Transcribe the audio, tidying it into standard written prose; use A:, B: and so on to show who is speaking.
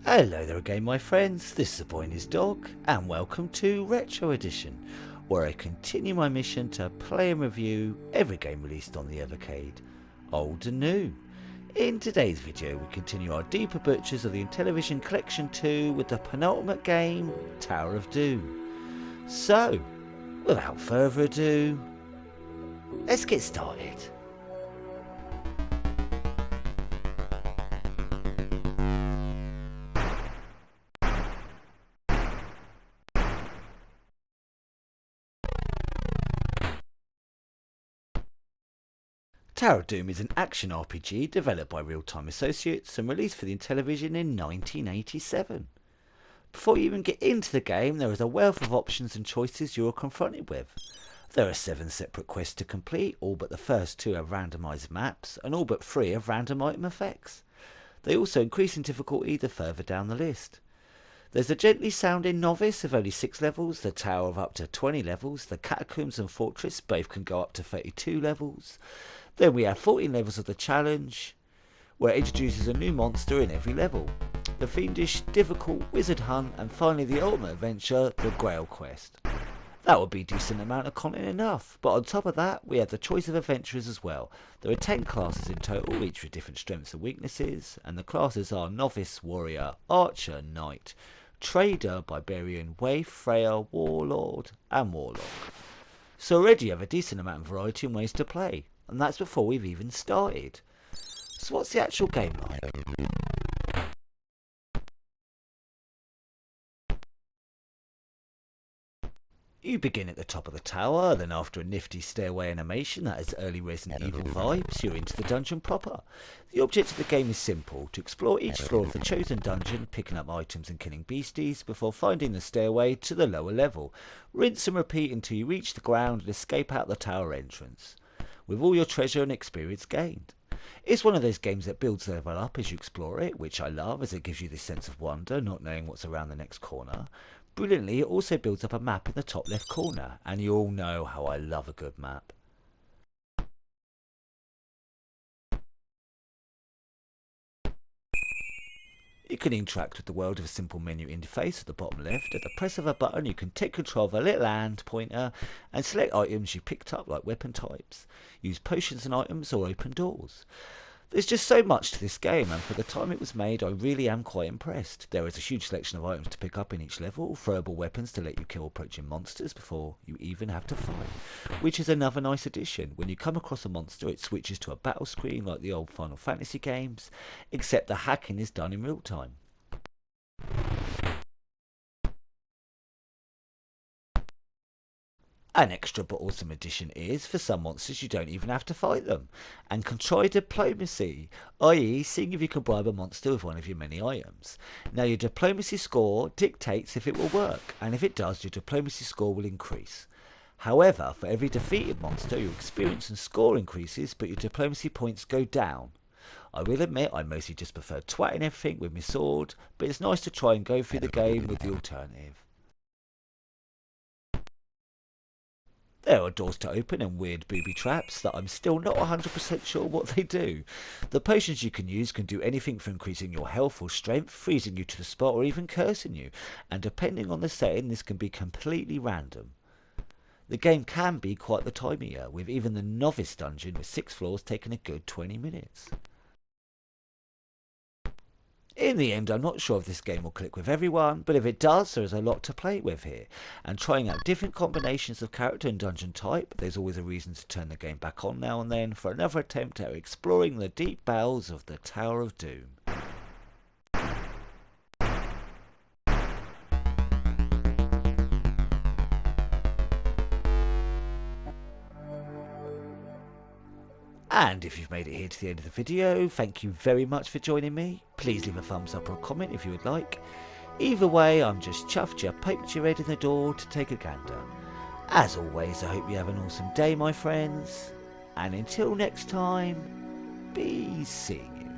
A: Hello there again my friends, this is the boy and his dog, and welcome to Retro Edition, where I continue my mission to play and review every game released on the Evercade, old and new. In today's video we continue our deeper butchers of the Intellivision Collection 2 with the penultimate game, Tower of Doom. So, without further ado, let's get started. Tower of Doom is an action RPG developed by Real Time Associates and released for the Intellivision in 1987. Before you even get into the game, there is a wealth of options and choices you are confronted with. There are 7 separate quests to complete, all but the first 2 have randomised maps, and all but 3 have random item effects. They also increase in difficulty the further down the list. There's a gently sounding novice of only 6 levels, the tower of up to 20 levels, the catacombs and fortress both can go up to 32 levels. Then we have 14 levels of the challenge, where it introduces a new monster in every level. The fiendish, difficult wizard hunt, and finally the ultimate adventure, the Grail quest. That would be a decent amount of content enough, but on top of that we have the choice of adventurers as well. There are 10 classes in total, each with different strengths and weaknesses, and the classes are Novice, Warrior, Archer, Knight, Trader, Barbarian, Waif, Freya, Warlord and Warlock. So already you have a decent amount of variety and ways to play, and that's before we've even started. So what's the actual game like? You begin at the top of the tower, then after a nifty stairway animation that has early Resident Evil vibes, you're into the dungeon proper. The object of the game is simple, to explore each floor of the chosen dungeon, picking up items and killing beasties, before finding the stairway to the lower level. Rinse and repeat until you reach the ground and escape out the tower entrance, with all your treasure and experience gained. It's one of those games that builds level up as you explore it, which I love as it gives you this sense of wonder, not knowing what's around the next corner. Brilliantly, it also builds up a map in the top left corner, and you all know how I love a good map. You can interact with the world with a simple menu interface at the bottom left. At the press of a button you can take control of a little hand pointer and select items you picked up like weapon types, use potions and items or open doors. There's just so much to this game, and for the time it was made I really am quite impressed. There is a huge selection of items to pick up in each level, throwable weapons to let you kill approaching monsters before you even have to fight, which is another nice addition. When you come across a monster it switches to a battle screen like the old Final Fantasy games, except the hacking is done in real time. An extra but awesome addition is, for some monsters you don't even have to fight them, and control diplomacy, i.e. seeing if you can bribe a monster with one of your many items. Now your diplomacy score dictates if it will work, and if it does your diplomacy score will increase. However, for every defeated monster your experience and score increases, but your diplomacy points go down. I will admit I mostly just prefer twatting everything with my sword, but it's nice to try and go through the game with the alternative. There are doors to open and weird booby traps that I'm still not 100% sure what they do. The potions you can use can do anything from increasing your health or strength, freezing you to the spot or even cursing you, and depending on the setting this can be completely random. The game can be quite the time of year, with even the novice dungeon with 6 floors taking a good 20 minutes. In the end, I'm not sure if this game will click with everyone, but if it does, there is a lot to play with here. And trying out different combinations of character and dungeon type, there's always a reason to turn the game back on now and then for another attempt at exploring the deep bowels of the Tower of Doom. And if you've made it here to the end of the video, thank you very much for joining me. Please leave a thumbs up or a comment if you would like. Either way, I'm just chuffed you poked your head in the door to take a gander. As always, I hope you have an awesome day, my friends. And until next time, be seeing you.